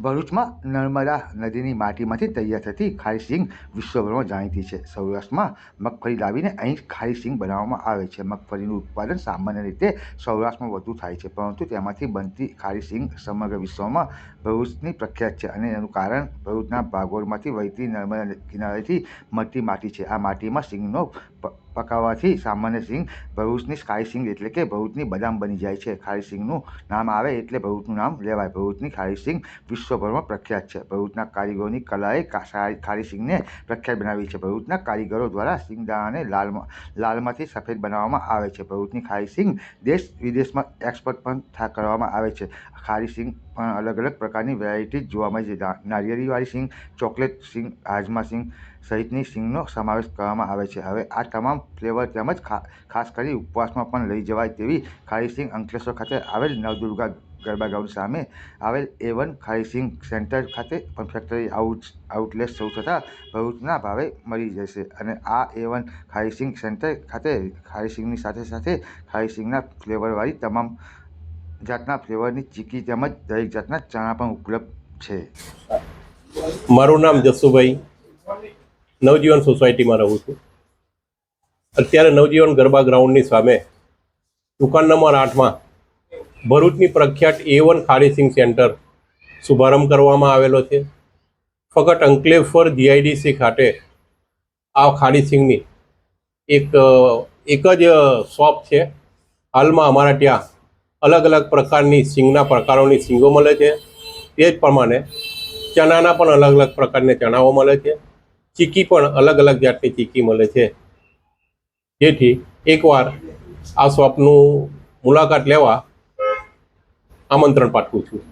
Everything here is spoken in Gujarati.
ભરૂચમાં નર્મદા નદીની માટીમાંથી તૈયાર થતી ખારી સિંગ વિશ્વભરમાં જાણીતી છે. સૌરાષ્ટ્રમાં મગફળી લાવીને અહીં ખારી સિંગ બનાવવામાં આવે છે. મગફળીનું ઉત્પાદન સામાન્ય રીતે સૌરાષ્ટ્રમાં વધુ થાય છે, પરંતુ તેમાંથી બનતી ખારી સિંગ સમગ્ર વિશ્વમાં ભરૂચની પ્રખ્યાત છે. અને એનું કારણ ભરૂચના ભાગોળમાંથી વહેતી નર્મદા કિનારેથી મળતી માટી છે. આ માટીમાં સિંગનો પકાવવાથી સામાન્ય સિંગ ભરૂચની ખારી સિંગ એટલે કે ભરૂચની બદામ બની જાય છે. ખારી સિંગનું નામ આવે એટલે ભરૂચનું નામ લેવાય. ભરૂચની ખારી સિંગ વિશ્વભરમાં પ્રખ્યાત છે. ભરૂચના કારીગરોની કલાએ ખારી સિંગને પ્રખ્યાત બનાવી છે. ભરૂચના કારીગરો દ્વારા સિંગદાણાને લાલમાંથી સફેદ બનાવવામાં આવે છે. ભરૂચની ખારી સિંગ દેશ વિદેશમાં એક્સપોર્ટ પણ કરવામાં આવે છે. ખારી સિંગ પણ અલગ અલગ પ્રકારની વેરાયટી જોવા મળે છે. નારિયેળીવાળી સિંગ, ચોકલેટ સિંગ, હાજમા સિંગ સહિતની સિંગનો સમાવેશ કરવામાં આવે છે. હવે આ તમામ ફ્લેવર તેમજ ખાસ કરી ઉપવાસમાં પણ લઈ જવાય તેવી ખારી સિંગ અંકલેશ્વર ખાતે આવેલ નવદુર્ગા ગરબા ગ્રાઉન્ડ સામે આવેલ A1 ખારી સિંગ સેન્ટર ખાતે પણ ફેક્ટરી આઉટલેટ શરૂ થતાં ભરૂચના ભાવે મળી જશે. અને આ A1 ખારી સિંગ સેન્ટર ખાતે ખારી સિંગની સાથે સાથે ખારી સિંગના ફ્લેવરવાળી તમામ જાતના ફ્લેવરની ચીકી તેમજ દરેક જાતના ચણા પણ ઉપલબ્ધ છે. મારું નામ જસુભાઈ, નવજીવન સોસાયટીમાં રહું છું. અત્યારે નવજીવન ગરબા ગ્રાઉન્ડની સામે દુકાન નંબર 8માં ભરૂચની પ્રખ્યાત A1 ખારી સિંગ સેન્ટર શુભારંભ કરવામાં આવેલો છે. ફક્ત અંકલેશ્વર GIDC ખાતે આ ખારી સિંગની એક જ શોપ છે. હાલમાં અમારા ત્યાં અલગ અલગ પ્રકારની સિંગના પ્રકારોની સિંગો મળે છે. તે જ પ્રમાણે ચણાના પણ અલગ અલગ પ્રકારના ચણાઓ મળે છે. ચીકી પણ અલગ અલગ જાતની ચીકી મળે છે. જેથી એકવાર આ શોપનું મુલાકાત લેવા આમંત્રણ પાઠવું છું.